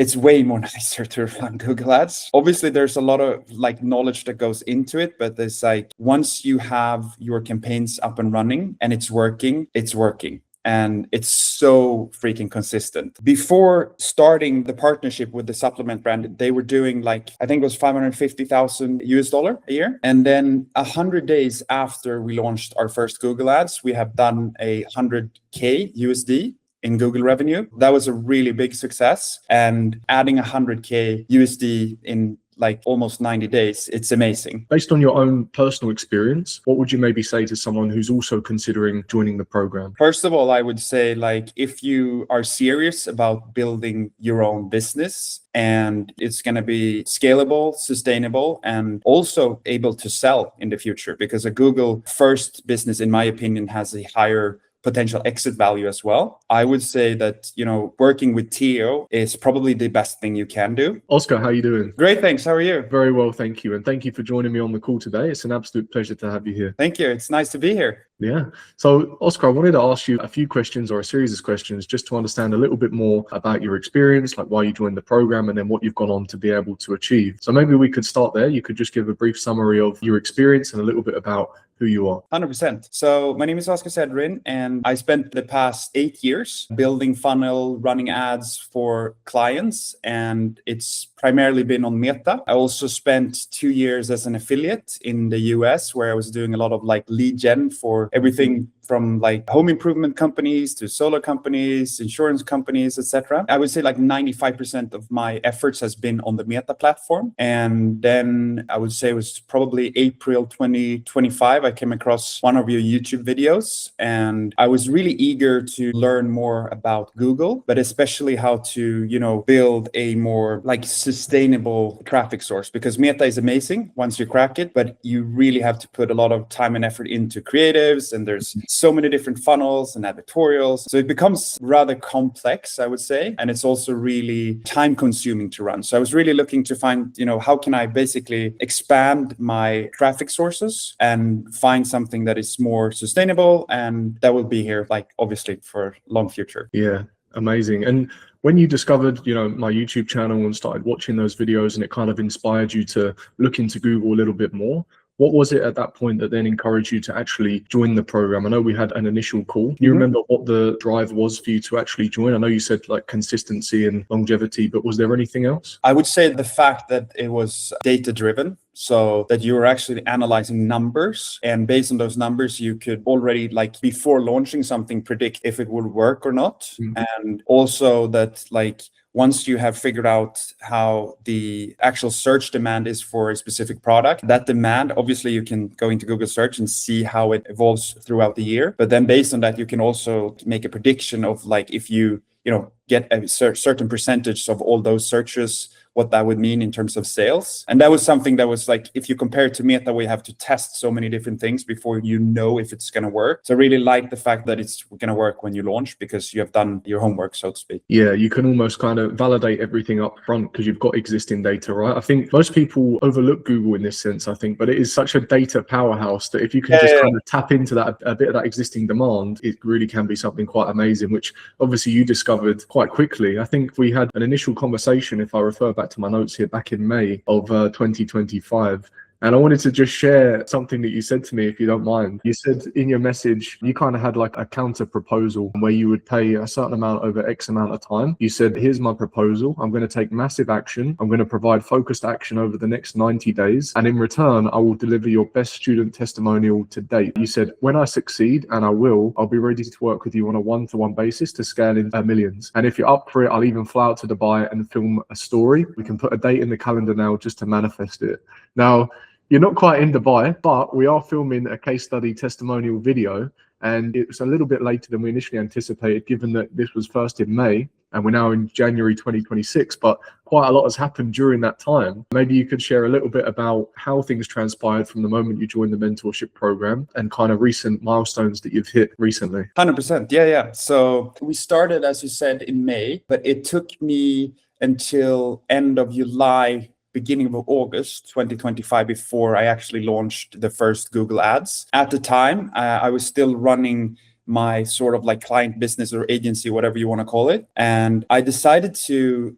it's way more nicer to run Google Ads. Obviously, there's a lot of like knowledge that goes into it, but there's like once you have your campaigns up and running and it's working, it's working. And it's so freaking consistent. Before starting the partnership with the supplement brand, they were doing like, I think it was $550,000 a year. And then 100 days after we launched our first Google Ads, we have done $100K USD in Google revenue. That was a really big success. And adding $100K USD in like almost 90 days, it's amazing. Based on your own personal experience, what would you maybe say to someone who's also considering joining the program? First of all, I would say like if you are serious about building your own business and it's going to be scalable, sustainable, and also able to sell in the future, because a Google first business, in my opinion, has a higher potential exit value as well. I would say that, working with Theo is probably the best thing you can do. Oscar, how are you doing? Great, thanks. How are you? Very well, thank you. And thank you for joining me on the call today. It's an absolute pleasure to have you here. Thank you. It's nice to be here. Yeah. So, Oscar, I wanted to ask you a few questions or a series of questions just to understand a little bit more about your experience, like why you joined the program and then what you've gone on to be able to achieve. So maybe we could start there. You could just give a brief summary of your experience and a little bit about who you are. 100%. So my name is Oscar Sedrin, and I spent the past 8 years building funnel, running ads for clients, and it's primarily been on Meta. I also spent 2 years as an affiliate in the US, where I was doing a lot of like lead gen for everything from like home improvement companies to solar companies, insurance companies, etc. I would say like 95% of my efforts has been on the Meta platform. And then I would say it was probably April 2025, I came across one of your YouTube videos, and I was really eager to learn more about Google, but especially how to, build a more like sustainable traffic source, because Meta is amazing once you crack it, but you really have to put a lot of time and effort into creatives, and there's so many different funnels and advertorials. So it becomes rather complex, I would say. And it's also really time consuming to run. So I was really looking to find, how can I basically expand my traffic sources and find something that is more sustainable and that will be here, like obviously for a long future. Yeah, amazing. And when you discovered, my YouTube channel and started watching those videos and it kind of inspired you to look into Google a little bit more, what was it at that point that then encouraged you to actually join the program? I know we had an initial call. Do you remember what the drive was for you to actually join? I know you said like consistency and longevity, but was there anything else? I would say the fact that it was data driven. So that you were actually analyzing numbers, and based on those numbers, you could already, like before launching something, predict if it would work or not. And also that like once you have figured out how the actual search demand is for a specific product, that demand, obviously you can go into Google search and see how it evolves throughout the year. But then based on that, you can also make a prediction of like if you get a certain percentage of all those searches, what that would mean in terms of sales. And that was something that was like, if you compare it to Meta, we have to test so many different things before if it's going to work. So I really like the fact that it's going to work when you launch, because you have done your homework, so to speak. Yeah, you can almost kind of validate everything up front because you've got existing data, right? I think most people overlook Google in this sense, but it is such a data powerhouse that if you can kind of tap into that, a bit of that existing demand, it really can be something quite amazing, which obviously you discovered quite quickly. I think we had an initial conversation, if I refer back to my notes here, back in May of 2025. And I wanted to just share something that you said to me, if you don't mind. You said in your message, you kind of had like a counter proposal where you would pay a certain amount over X amount of time. You said, here's my proposal. I'm going to take massive action. I'm going to provide focused action over the next 90 days. And in return, I will deliver your best student testimonial to date. You said, when I succeed, and I'll be ready to work with you on a one-to-one basis to scale in millions. And if you're up for it, I'll even fly out to Dubai and film a story. We can put a date in the calendar now just to manifest it. Now, you're not quite in Dubai, but we are filming a case study testimonial video, and it's a little bit later than we initially anticipated, given that this was first in May and we're now in January 2026, but quite a lot has happened during that time. Maybe you could share a little bit about how things transpired from the moment you joined the mentorship program and kind of recent milestones that you've hit recently. 100%. Yeah. So we started, as you said, in May, but it took me until end of July, beginning of August 2025 before I actually launched the first Google Ads. At the time, I was still running my sort of like client business or agency, whatever you want to call it. And I decided to,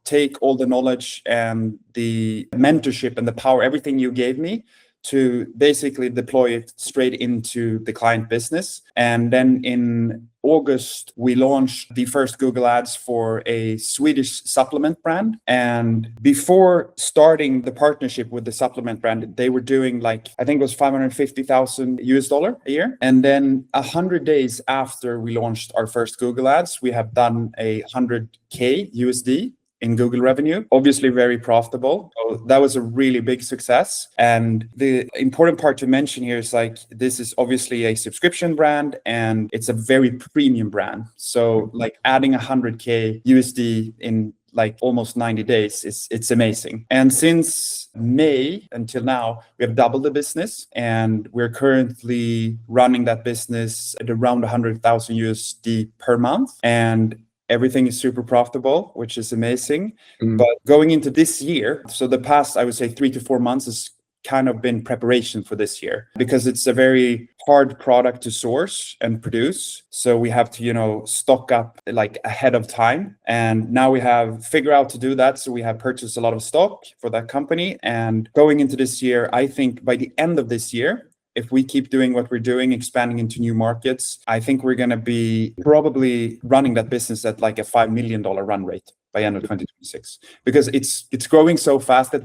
take all the knowledge and the mentorship and the power, everything you gave me, to basically deploy it straight into the client business. And then in August, we launched the first Google Ads for a Swedish supplement brand. And before starting the partnership with the supplement brand, they were doing I think it was $550,000 a year. And then 100 days after we launched our first Google Ads, we have done $100K USD in Google revenue, obviously very profitable. So that was a really big success. And the important part to mention here is this is obviously a subscription brand and it's a very premium brand. So adding 100K USD in almost 90 days, it's amazing. And since May until now, we have doubled the business and we're currently running that business at around 100,000 USD per month. And everything is super profitable, which is amazing. But going into this year, so the past, I would say 3 to 4 months has kind of been preparation for this year, because it's a very hard product to source and produce. So we have to, stock up ahead of time. And now we have figured out to do that. So we have purchased a lot of stock for that company. And going into this year, I think by the end of this year, if we keep doing what we're doing, expanding into new markets, I think we're going to be probably running that business at a $5 million run rate by end of 2026, because it's growing so fast that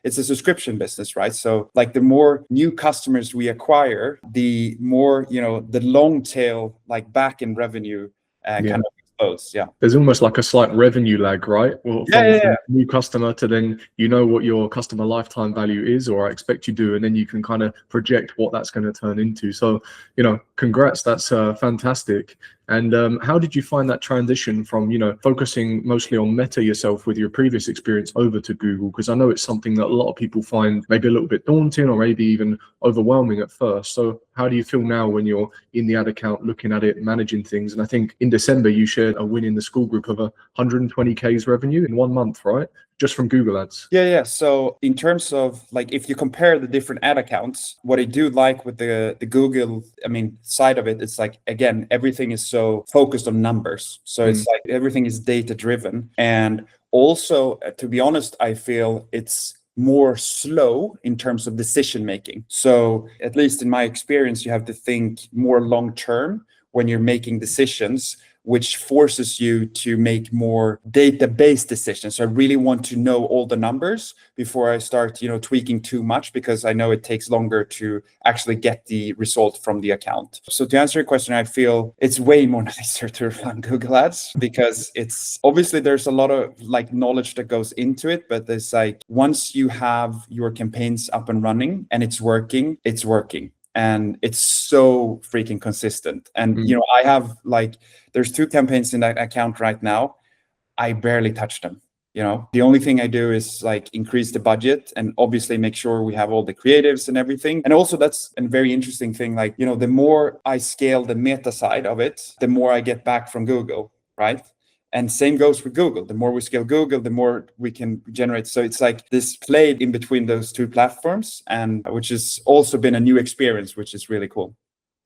it's a subscription business, right? So the more new customers we acquire, the more, the long tail, back end revenue kind of explodes. Yeah. There's almost a slight revenue lag, right? Well, from new customer to then what your customer lifetime value is, or I expect you do, and then you can kind of project what that's going to turn into. So, congrats, that's fantastic. And how did you find that transition from, focusing mostly on Meta yourself with your previous experience over to Google? Because I know it's something that a lot of people find maybe a little bit daunting or maybe even overwhelming at first. So how do you feel now when you're in the ad account, looking at it, managing things? And I think in December, you shared a win in the school group of 120K's revenue in 1 month, right? Just from Google Ads. Yeah. So in terms of if you compare the different ad accounts, what I do like with the Google, side of it, it's again, everything is so focused on numbers. So it's everything is data driven. And also, to be honest, I feel it's more slow in terms of decision making. So at least in my experience, you have to think more long term when you're making decisions, which forces you to make more data-based decisions. So I really want to know all the numbers before I start, tweaking too much, because I know it takes longer to actually get the result from the account. So to answer your question, I feel it's way more nicer to run Google Ads, because it's obviously there's a lot of knowledge that goes into it, but there's once you have your campaigns up and running and it's working. And it's so freaking consistent. And, I have there's 2 campaigns in that account right now. I barely touch them. The only thing I do is increase the budget and obviously make sure we have all the creatives and everything. And also that's a very interesting thing. The more I scale the Meta side of it, the more I get back from Google, right? And same goes with Google. The more we scale Google, the more we can generate. So it's this play in between those 2 platforms, and which has also been a new experience, which is really cool.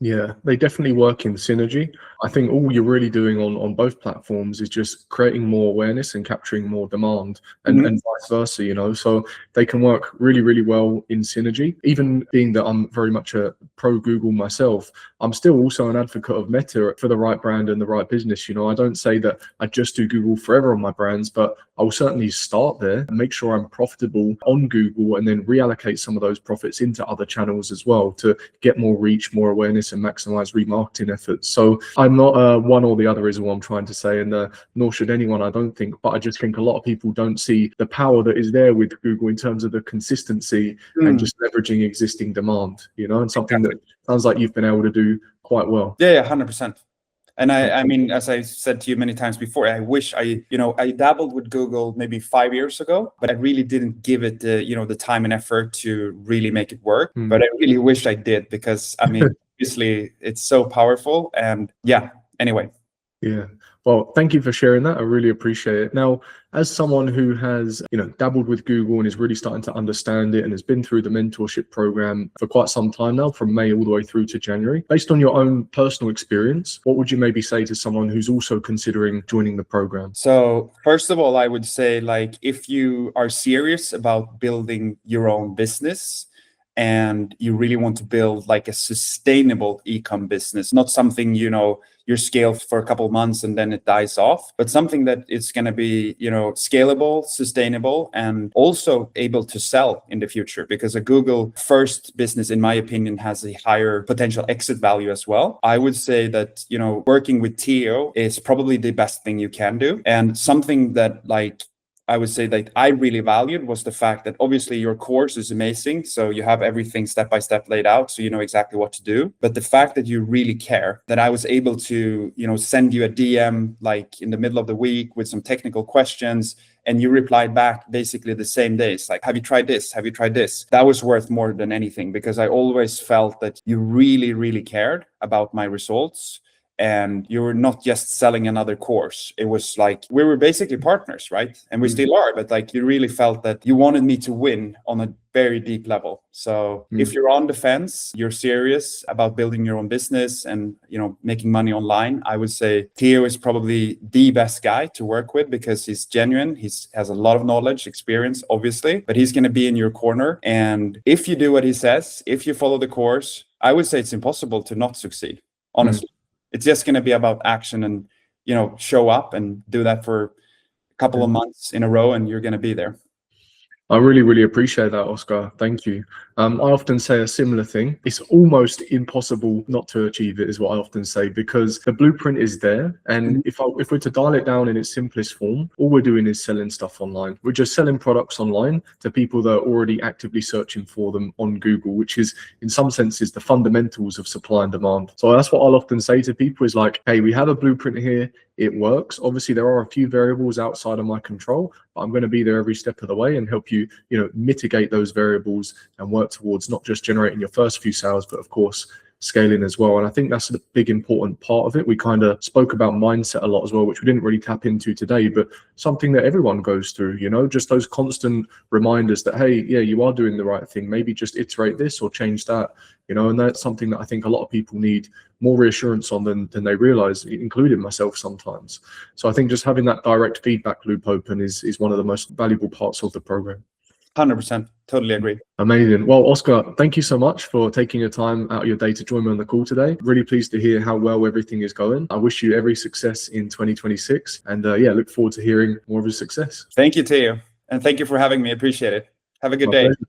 Yeah, they definitely work in synergy. I think all you're really doing on both platforms is just creating more awareness and capturing more demand, and vice versa, so they can work really, really well in synergy. Even being that I'm very much a pro Google myself, I'm still also an advocate of Meta for the right brand and the right business. I don't say that I just do Google forever on my brands, but I will certainly start there and make sure I'm profitable on Google, and then reallocate some of those profits into other channels as well to get more reach, more awareness, and maximize remarketing efforts. So I'm not one or the other is all I'm trying to say, and nor should anyone, I don't think. But I just think a lot of people don't see the power that is there with Google in terms of the consistency and just leveraging existing demand, and something that sounds like you've been able to do quite well. Yeah, 100%. And I mean, as I said to you many times before, I wish I dabbled with Google maybe 5 years ago, but I really didn't give it the time and effort to really make it work. But I really wish I did, because obviously it's so powerful. And anyway. Yeah. Well, thank you for sharing that. I really appreciate it. Now, as someone who has, dabbled with Google and is really starting to understand it and has been through the mentorship program for quite some time now, from May all the way through to January, based on your own personal experience, what would you maybe say to someone who's also considering joining the program? So first of all, I would say, like, if you are serious about building your own business and you really want to build like a sustainable ecom business, not something, you're scaled for a couple of months and then it dies off, but something that is going to be, scalable, sustainable, and also able to sell in the future, because a Google first business, in my opinion, has a higher potential exit value as well. I would say that, working with Theo is probably the best thing you can do. And something that, like, I would say that I really valued was the fact that obviously your course is amazing. So you have everything step by step laid out, so you know exactly what to do. But the fact that you really care, that I was able to, send you a DM like in the middle of the week with some technical questions, and you replied back basically the same day. It's like, have you tried this? Have you tried this? That was worth more than anything, because I always felt that you really, really cared about my results. And you were not just selling another course. It was like we were basically partners, right? And we still are, but like you really felt that you wanted me to win on a very deep level. So if you're on the fence, you're serious about building your own business and, making money online, I would say Theo is probably the best guy to work with, because he's genuine. He has a lot of knowledge, experience, obviously, but he's going to be in your corner. And if you do what he says, if you follow the course, I would say it's impossible to not succeed, honestly. It's just going to be about action and, show up and do that for a couple of months in a row, and you're going to be there. I really, really appreciate that, Oscar. Thank you. I often say a similar thing. It's almost impossible not to achieve it, is what I often say, because the blueprint is there. And if we're to dial it down in its simplest form, all we're doing is selling stuff online. We're just selling products online to people that are already actively searching for them on Google, which is, in some senses, the fundamentals of supply and demand. So that's what I'll often say to people is like, hey, we have a blueprint here. It works. Obviously, there are a few variables outside of my control, but I'm going to be there every step of the way and help you, mitigate those variables and work towards not just generating your first few sales, but of course, scaling as well. And I think that's the big important part of it. We kind of spoke about mindset a lot as well, which we didn't really tap into today, but something that everyone goes through, just those constant reminders that, hey, yeah, you are doing the right thing. Maybe just iterate this or change that, and that's something that I think a lot of people need more reassurance on than they realize, including myself sometimes. So I think just having that direct feedback loop open is one of the most valuable parts of the program. 100%. Totally agree. Amazing. Well, Oscar, thank you so much for taking your time out of your day to join me on the call today. Really pleased to hear how well everything is going. I wish you every success in 2026, and look forward to hearing more of your success. Thank you, Theo. And thank you for having me. Appreciate it. Have a good day. Pleasure.